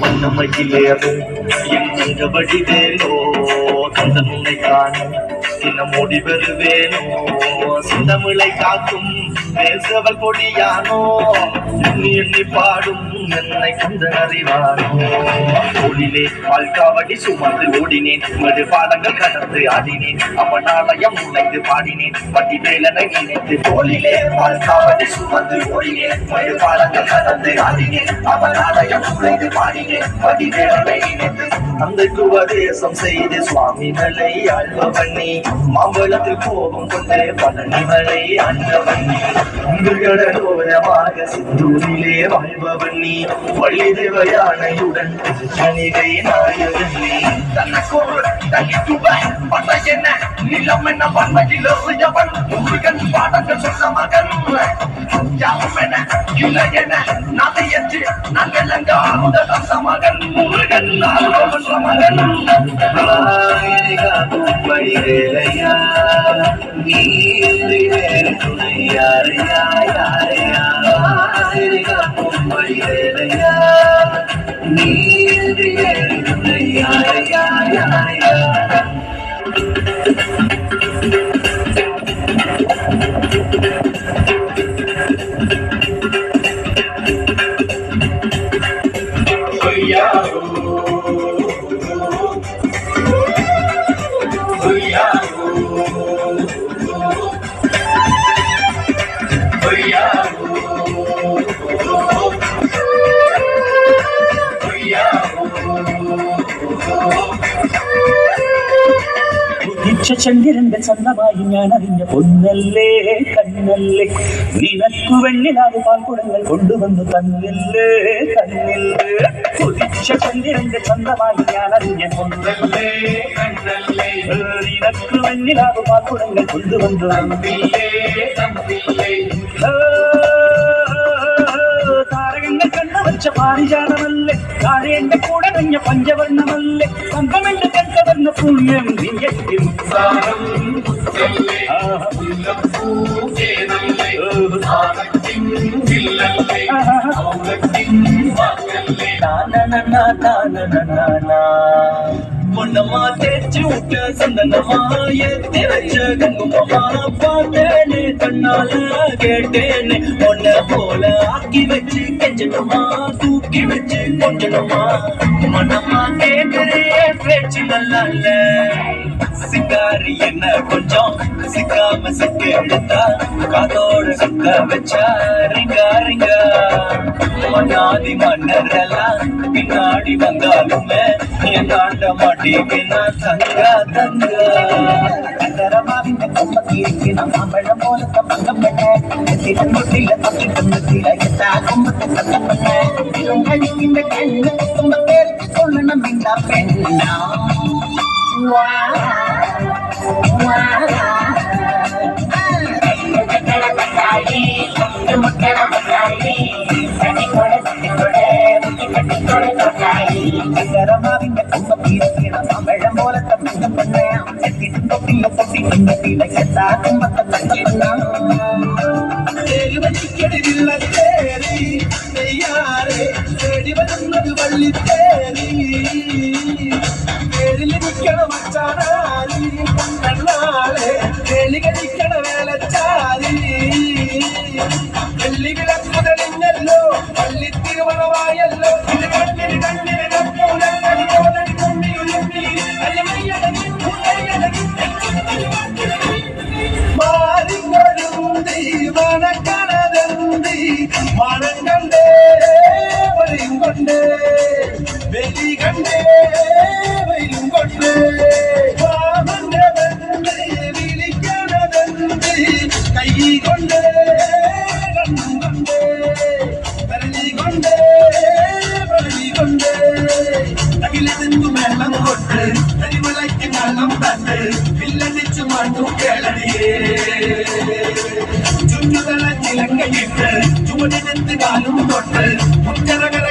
மன்னமையிலேறும் என் தங்க வடிவேலோ கந்தன் உன்னை காணும் இன்னும் ஓடி வருவேனோ சிந்தமிழை காக்கும் பேசவல் கொடியானோ எண்ணி எண்ணி பாடும் என்னை கந்தன் அறிவானோ ஓடினே வாழ்காவடி சுமந்து ஓடினேன் மறு பாடங்கள் கடந்து ஆடினேன் அவன் ஆலயம் உழைந்து பாடினேன் பட்டி வேலனை நினைத்து தோளிலே வாழ்காவடி சுமந்து ஓடினேன் மறு பாடங்கள் கடந்து ஆடினேன் அவன் ஆலயம் உழைந்து பாடினேன் பட்டி வேலனை நினைத்து தந்தைக்கு உபதேசம் செய்து சுவாமிகளை ஆழ்பவண்ணி மாம்பழத்தில் கோபம் கொண்டே பழனிகளை ஆண்டவண்ணி உங்களோரமாக சிந்தூரிலே வாழ்பவண்ணி வள்ளி தேவயானையுடன் கணிகை நாயகனே தனக்கோர் தனித்துவ பட்ட என்ன நிலம் என்ன பண்பையில் எவன் முருகன் பாடங்கள் சொன்ன மகன் யாவும் என இல்லை என நதையற்று நல்லங்க முதல் மகன் முருகன் மகன் வழிவேலையா நீ துணையாரையா வழிவேலையா நீ துணையாரையா ചന്ദ്രന്റെ ചന്തമായി ഞാൻ അറിഞ്ഞ പൊന്നല്ലേ കണ്ണല്ലേ നിനക്കു വെണ്ണിലാവ് പാൽക്കുടങ്ങൾ കൊണ്ടുവന്നു തന്നില്ലേ കണ്ണില്ലേ ഉദിച്ച ചന്ദ്രന്റെ ചന്തമായി ഞാൻ അറിഞ്ഞ പൊന്നല്ലേ കണ്ണല്ലേ നിനക്കു വെണ്ണിലാവ് പാൽക്കുടങ്ങൾ കൊണ്ടുവന്നു തന്നില്ലേ താരകങ്ങൾ കണ്ണുവച്ച പാരിജാതമല്ലേ താഴേന്റെ കൂടെ നഞ്ഞ പഞ്ചവർണ്ണമല്ലേ തങ്കമെന്റെ കണ്ടവർണ്ണ പുണ്യം നീയെങ്കിൽ பொன்னம்மா தேய்ச்சி விட்ட சந்தனமா ஏத்தி வச்ச கங்குமமா பார்த்தேனே கண்ணால கேட்டேனே பொண்ண போல ஆக்கி வச்சு கெஞ்சணுமா தூக்கி வச்சு கொஞ்சணுமா மனமா கேட்கிறே பேச்சு நல்லா இல்ல சிங்காரி என்ன கொஞ்சம் சிக்காம சிக்க எடுத்தா காதோட சுத்த வச்சா ரிங்கா ரிங்கா மன்னாதி மன்னர் எல்லாம் பின்னாடி வந்தாலுமே என் ஆண்ட மாட்டேங்கினா தங்கா தங்கா தரமாவின் கொம்பத்திற்கு நான் மாம்பழம் போல தப்பம் பண்ணேன் முட்டில தப்பி கொம்பத்தில எத்தா கொம்பத்தை சத்தம் பண்ணேன் கழிக்கின்ற கண்ணு கொம்ப பேருக்கு சொல்லணும் இந்த பெண்ணா தரமாவின் கொம்பத்திற்கு நான் மாம்பழம் போல தப்பம் பண்ணேன் தொட்டில தொட்டி கொம்பத்தில எத்தா கொம்பத்தை தங்கினா தேரிவதிக்கெடிவில்ல தேரி நெய்யாரே தேடி வருന്നത് வள்ளி தேரி தேரில் நிற்கண மச்சானாரி கண்ணாலே தேலி கடிக்கண வேலச்சாரி வெள்ளி விளக்கு தெளிഞ്ഞല്ലോ வள்ளி திருவனவாயല്ലോ இது கண்ணிന് കണ്ണിന് കപ്പൂലടി കോലടി കുമ്മി ഉരുമ്മി അരിമയ്യടങ്ങി ഉള്ളയടങ്ങി മാറിങ്ങൊരുന്തി മനക്കണതന്തി മണം കണ്ടേ വരും കൊണ്ടേ വെലി കണ്ടേ വരും കൊണ്ടേ വാമന്റെ ബന്ധി വിളിക്കണതന്തി കൈ കൊണ്ടേ കണ്ണും കൊണ്ടേ വരളി കൊണ്ടേ വരളി കൊണ്ടേ അഖിലെന്തു മേളം കൊട്ട് കരിമലയ്ക്ക് മേളം തട്ട് വില്ലടിച്ചു മാറ്റും കേളടിയേ ചുറ്റുകള ചിലങ്കയിട്ട് ചുവടിനെത്ത് കാലും തൊട്ട് മുറ്ററകര